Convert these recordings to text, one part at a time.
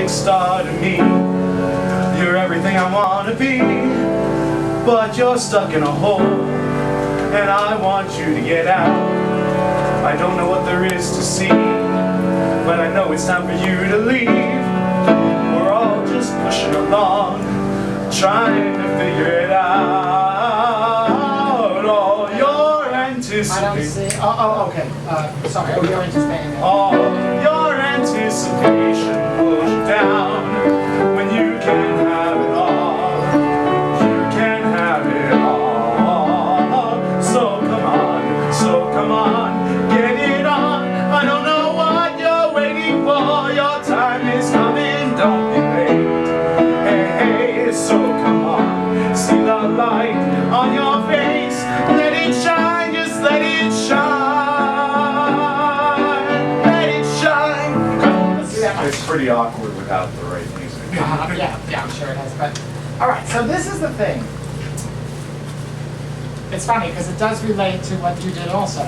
big star to me. You're everything I want to be, but you're stuck in a hole, and I want you to get out. I don't know what there is to see, but I know it's time for you to leave. We're all just pushing along, trying to figure it out. All your anticipation. I don't see. Oh, okay. Sorry. Oh, you're anticipating it. All your anticipation pulls you down when you can have it all. You can have it all. So come on, get it on. I don't know what you're waiting for. Your time is coming, don't be late. Hey, so come on, see the light on your face. Let it shine, just let it shine. Let it shine. Let's do that one. It's pretty awkward without the right music. Yeah, I'm sure it is. But all right, so this is the thing. It's funny because it does relate to what you did also.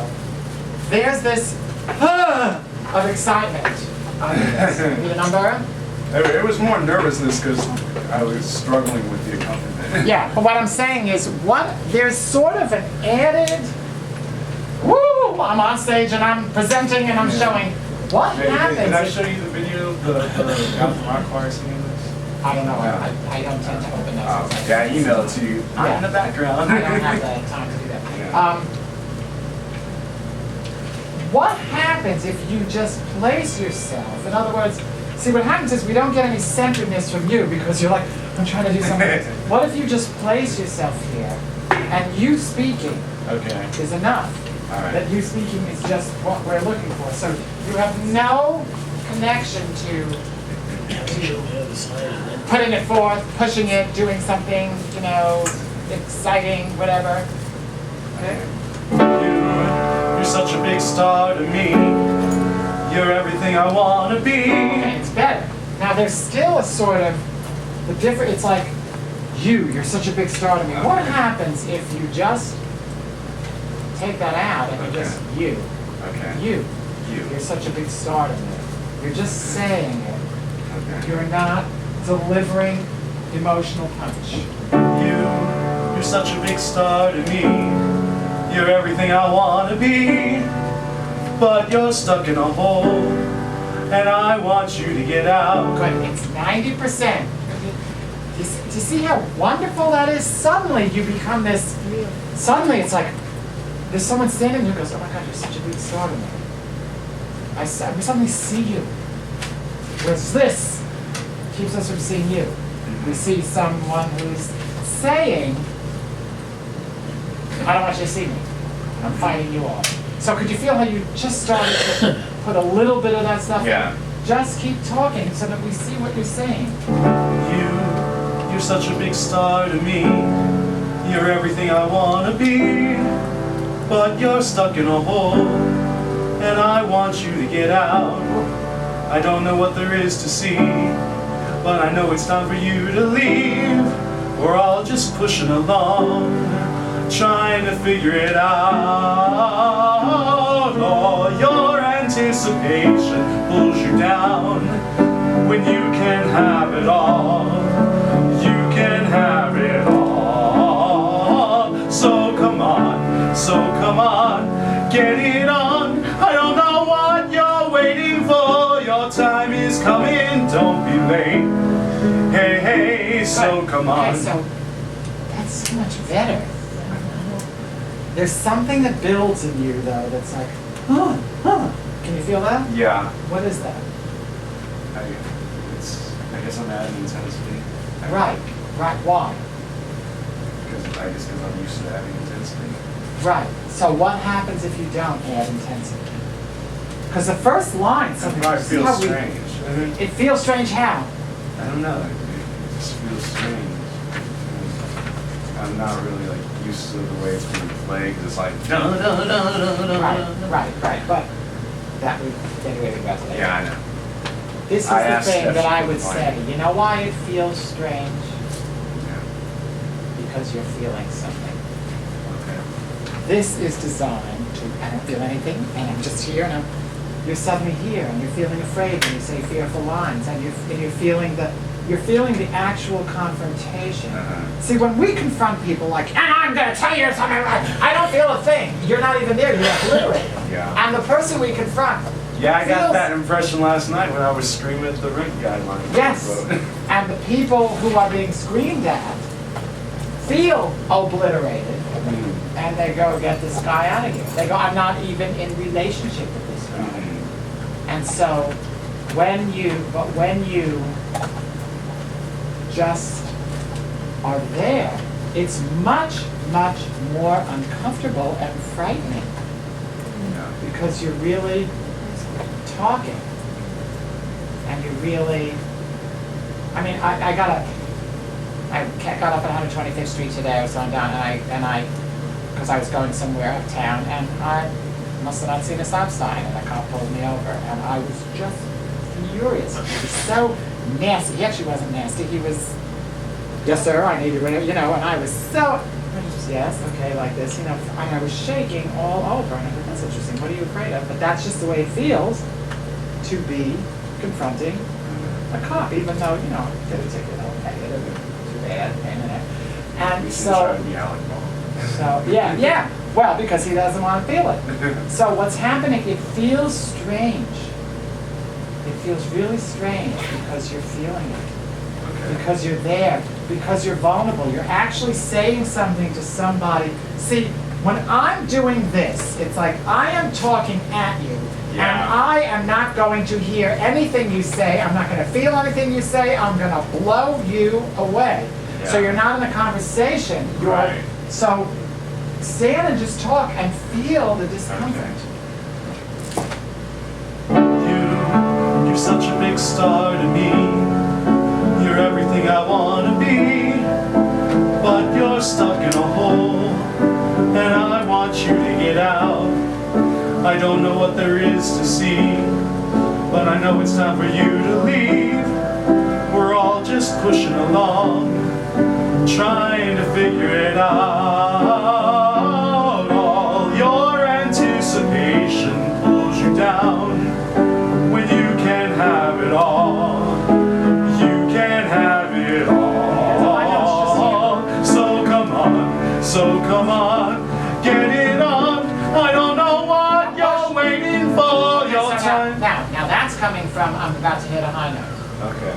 There's this of excitement. Need a number? It was more nervousness because I was struggling with the accompaniment. Yeah, but what I'm saying is, there's sort of an added. Woo! I'm on stage and I'm presenting and I'm showing. What happens? Can I show you the video of the Gotham Rock Choir singing this? I don't know. Yeah. I don't tend to open those. Yeah, I emailed it to you. Yeah. I'm in the background. I don't have the time to do that. Yeah. What happens if you just place yourself? In other words, see what happens is we don't get any centeredness from you because you're like, I'm trying to do something. What if you just place yourself here and you speaking is enough? All right. That you speaking is just what we're looking for. So you have no connection to putting it forth, pushing it, doing something, exciting, whatever. Okay? You're such a big star to me. You're everything I want to be. Okay, it's better. Now there's still a sort of the different. It's like you're such a big star to me. What happens if you just take that out and you just you're such a big star to me. You're just saying it. Okay. You're not delivering emotional punch. You're such a big star to me. You're everything I want to be, but you're stuck in a hole, and I want you to get out. Good. It's 90%. Do you see how wonderful that is? Suddenly you become this. Suddenly it's like there's someone standing there who goes, "Oh my God, you're such a big star to me." We suddenly see you. Whereas this keeps us from seeing you. We see someone who's saying, I don't want you to see me. I'm fighting you all. So could you feel how you just started to put a little bit of that stuff in? Just keep talking so that we see what you're saying. You're such a big star to me. You're everything I want to be, but you're stuck in a hole, and I want you to get out. I don't know what there is to see, but I know it's time for you to leave. We're all just pushing along, trying to figure it out. All your anticipation pulls you down when you can have it all. You can have it all. So come on, get it on. I don't know what you're waiting for. Your time is coming, don't be late. Hey, so come on. Okay, so that's so much better. There's something that builds in you, though, that's like, Can you feel that? Yeah. What is that? I guess I'm adding intensity. Right. Why? Because I'm used to adding intensity. Right. So what happens if you don't add intensity? Because the first line, something It feels strange. It feels strange how? I don't know. It just feels strange. I'm not really used to the way it's being played. Because it's like Right. But that would anyway we got to later. Yeah, I know. This is the thing that I would say. You know why it feels strange? Yeah. Because you're feeling something. Okay. This is designed to, I don't feel anything, and I'm just here, and you're suddenly here and you're feeling afraid and you say fearful lines and you're feeling the actual confrontation. See, when we confront people like, and I'm going to tell you something, I don't feel a thing. You're not even there. You're obliterated. Yeah. And the person we confront. Yeah, I got that impression last night when I was screaming at the rent guidelines. Yes. And the people who are being screamed at feel obliterated. And they go, get this guy out of here. They go, I'm not even in relationship with this guy. And so when you just are there, it's much, much more uncomfortable and frightening. Because you're really talking. And you really, I mean, I got up at 125th Street today. I was going down and because I was going somewhere uptown, and I must have not seen a stop sign, and a cop pulled me over, and I was just furious. He was so nasty. He actually wasn't nasty. He was, yes sir, I need you, and I was so, yes, okay, like this, and I was shaking all over, and I thought, that's interesting, what are you afraid of? But that's just the way it feels to be confronting a cop, even though, get a ticket, okay, it isn't too bad, and so, yeah, well, because he doesn't want to feel it. So what's happening, it feels strange. It feels really strange because you're feeling it. Because you're there, because you're vulnerable. You're actually saying something to somebody. See, when I'm doing this, it's like I am talking at you, and I am not going to hear anything you say. I'm not going to feel anything you say. I'm going to blow you away. Yeah. So you're not in a conversation. So stand and just talk and feel the discomfort. You're such a big star to me. You're everything I want to be. But you're stuck in a hole, and I want you to get out. I don't know what there is to see, but I know it's time for you to leave. We're all just pushing along, trying to figure it out. All your anticipation pulls you down when you can't have it all. You can't have it all. So come on, get it on. I don't know what you're waiting for. Your time. Now that's coming from I'm about to hit a high note. Okay.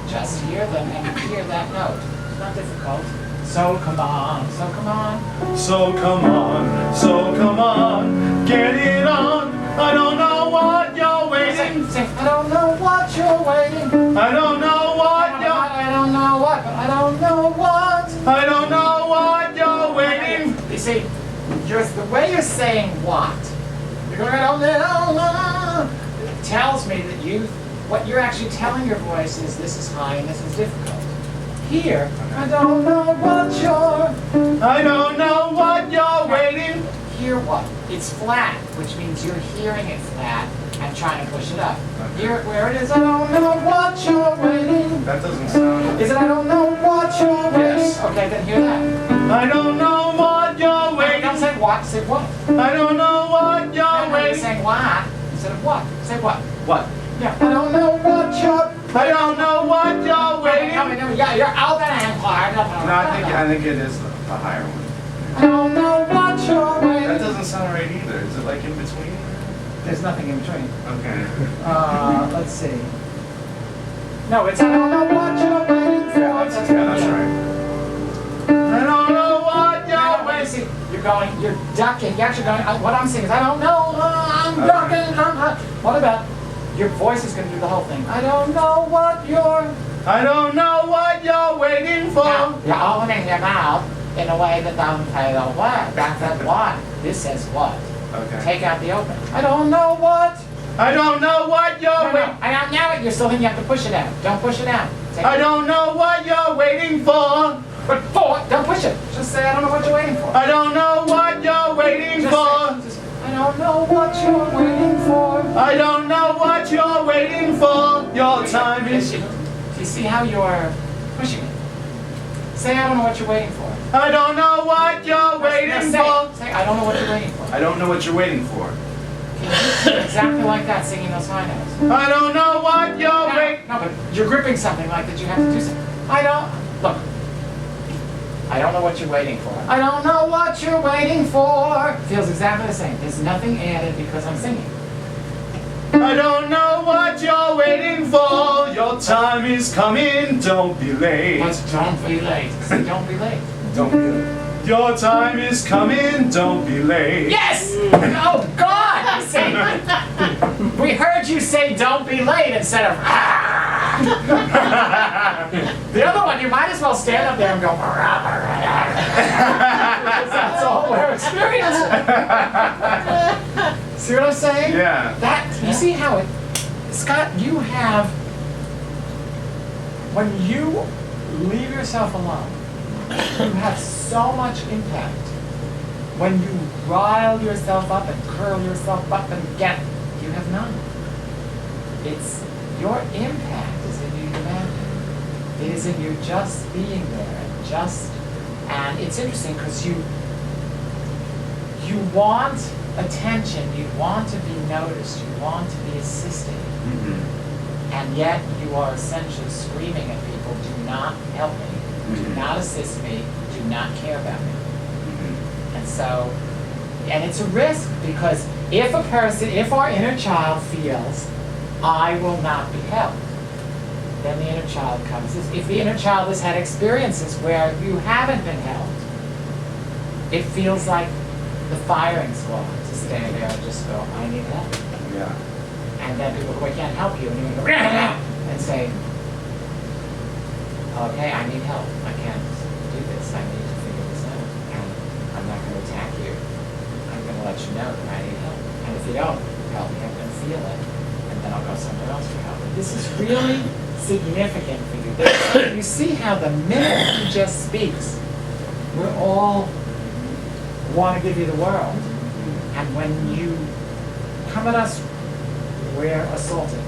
Just hear them and hear that note. It's not difficult. So come on, so come on. So come on, so come on, get it on. I don't know what you're waiting. I don't know what you're waiting. I don't know what you're. I don't know what, but I don't know what. I don't know what you're waiting. You see, the way you're saying what, you're going, I don't know, it tells me that what you're actually telling your voice is this is high and this is difficult. Here, I don't know what you're. I don't know what you're waiting. Hear what? It's flat, which means you're hearing it flat and trying to push it up. Hear it where it is. I don't know what you're waiting. That doesn't sound. Is it I don't know what you're waiting? Yes. Okay, then hear that. I don't know what you're waiting. Don't say what, say what. I don't know what you're You're waiting. saying what instead of what. Say what. What? Yeah. I don't know what you're. I don't know what you're waiting. Yeah, you're out there and hard. No, I think it is the higher one. I don't know what you're waiting. That doesn't sound right either. Is it like in between? There's nothing in between. Okay. Let's see. No, it's I don't know what you're waiting for. That's right. I don't know what you're Wait, waiting. see, you're ducking. You're actually going. What I'm saying is I don't know. I'm ducking. What about your voice is going to do the whole thing? I don't know what you're. I don't know what you're waiting for. Now, you're opening your mouth in a way that doesn't say the what. That says what. This says what. Okay. Take out the open. I don't know what. I don't know what you're No, waiting. I don't know it. You're still thinking you have to push it out. Don't push it out. I don't know what you're waiting for. But don't push it. Just say I don't know what you're waiting for. I don't know what you're waiting for. I don't know what you're waiting for. I don't know what you're waiting for. Your time is. Do you see how you're pushing it? Say I don't know what you're waiting for. I don't know what you're waiting for. Say I don't know what you're waiting for. I don't know what you're waiting for. Can you sing exactly like that, singing those high notes? I don't know what you're waiting. No, but you're gripping something like that. You have to do something. I don't know what you're waiting for. I don't know what you're waiting for. Feels exactly the same. There's nothing added because I'm singing. I don't know what you're waiting for. Your time is coming. Don't be late. But don't be late. Say, don't be late. Don't be late. Your time is coming. Don't be late. Yes! Oh God! See, we heard you say "don't be late" instead of "ah." The other one, you might as well stand up there and go. Because that's all we're experiencing. See what I'm saying? Yeah. That you see how it, Scott? You have when you leave yourself alone, you have so much impact. When you rile yourself up and curl yourself up and you have none. It's your impact is in your humanity. It is in you just being there and it's interesting because you want attention, you want to be noticed, you want to be assisted, and yet you are essentially screaming at people, do not help me, do not assist me, do not care about me. And so, and it's a risk because if our inner child feels, I will not be helped, then the inner child comes. If the inner child has had experiences where you haven't been helped, it feels like the firing squad to stand there and just go, I need help. Yeah. And then people go, I can't help you. And you go, and say, okay, I need help. I can't do this. I need to figure this out. And I'm not going to attack you. I'm going to let you know that I need help. And if you don't help me, I'm going to feel it. And then I'll go somewhere else for help. But this is really significant for you. You see how the minute he just speaks, we're all want to give you the world. And when you come at us, we're assaulted.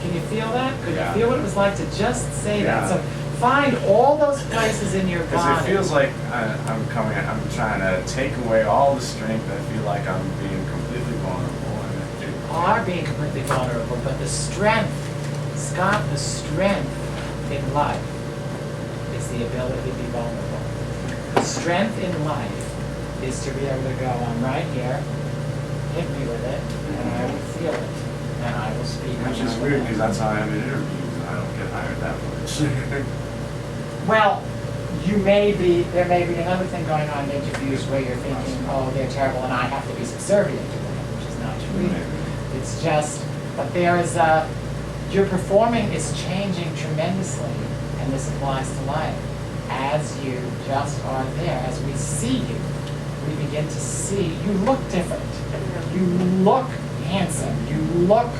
Can you feel that? Could you feel what it was like to just say that? So find all those places in your body. Because it feels like I'm trying to take away all the strength. I feel like I'm being completely vulnerable. You are being completely vulnerable, but the strength, Scott, the strength in life is the ability to be vulnerable. The strength in life is to be able to go, I'm right here, hit me with it, and I will feel it, and I will speak. Which is weird because that's how I am in interviews and I don't get hired that much. Well, there may be another thing going on in interviews where you're thinking, oh, they're terrible and I have to be subservient to them, which is not true. It's just, but there is your performing is changing tremendously, and this applies to life. As you just are there, as we see you, we begin to see, you look different. You look handsome. You look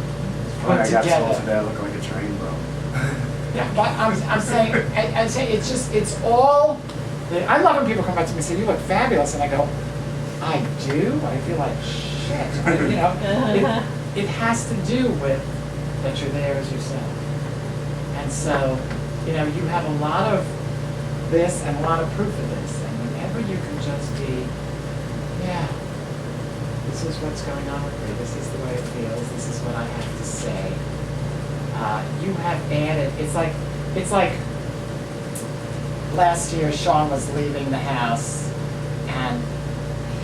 put I got together. told today I look like a train, bro. Yeah, but I'm saying it's all. I love when people come up to me and say, "You look fabulous," and I go, "I do." I feel like shit. It has to do with that you're there as yourself, and so you have a lot of this and a lot of proof of this, and whenever you can just be, yeah, this is what's going on with me. This is the way it feels. This is what I have to say. You have added. It's like last year. Sean was leaving the house, and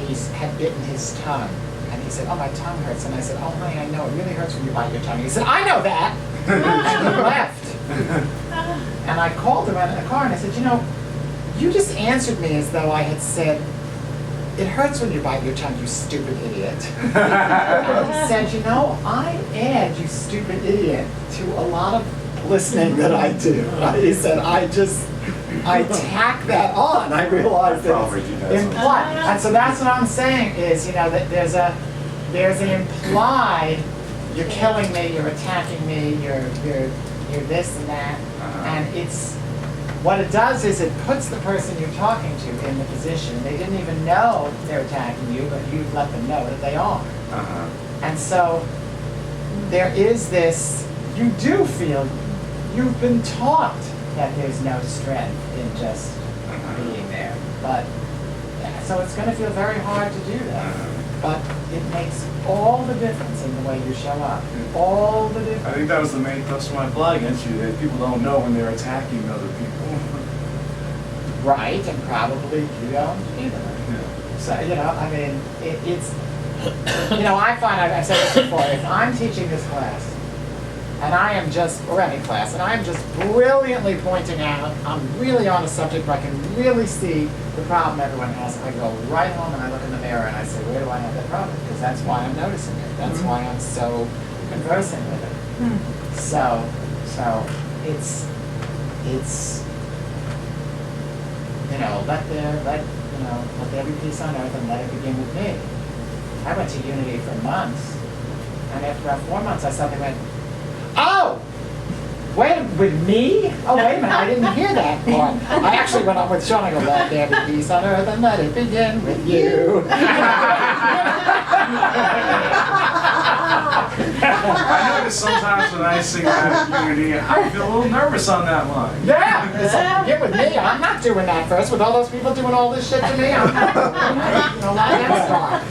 he had bitten his tongue, and he said, "Oh, my tongue hurts." And I said, "Oh, honey, I know it really hurts when you bite your tongue." He said, "I know that," and he left. And I called him out in the car, and I said, "You just answered me as though I had said." It hurts when you bite your tongue, you stupid idiot. And he said, I add you stupid idiot to a lot of listening that I do. He said, I tack that on. I realize that it's implied. And so that's what I'm saying is, that there's an implied, you're killing me, you're attacking me, you're this and that. And it's, what it does is it puts the person you're talking to in the position. They didn't even know they're attacking you, but you've let them know that they are. And so there is this, you do feel, you've been taught that there's no strength in just being there. But, so it's going to feel very hard to do that. But it makes all the difference in the way you show up. All the difference. I think that was the main thrust of my blog entry, that people don't know when they're attacking other people. Right, and probably you don't either. Yeah. So, you know, I mean, it's, you know, I find, I've said this before, if I'm teaching this class, and I am just, or any class, and I am just brilliantly pointing out, I'm really on a subject where I can really see the problem everyone has, I go right home and I look in the mirror and I say, where do I have that problem? Because that's why I'm noticing it. That's why I'm so conversing with it. So it's, you know, let there be peace on earth and let it begin with me. I went to Unity for months, and after about 4 months I suddenly went, oh! Wait, with me? Oh, wait a minute, I didn't hear that part. I actually went on with Sean, I go, let there be peace on earth and let it begin with you. I notice sometimes when I sing that at Unity, I feel a little nervous on that line. Yeah, it's like, begin with me. I'm not doing that first. With all those people doing all this shit to me, I'm not doing that. You know, let that start.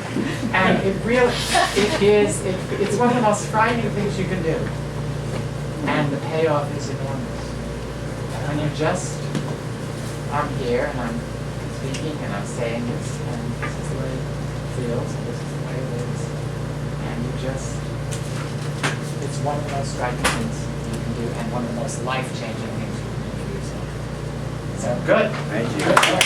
And it really, it's one of the most frightening things you can do. And the payoff is enormous. When you just, I'm here and I'm speaking and I'm saying this, and this is the way it feels, and this is the way it is. And you just, it's one of the most striking things you can do and one of the most life-changing things you can do for yourself. So good. Thank you. Good.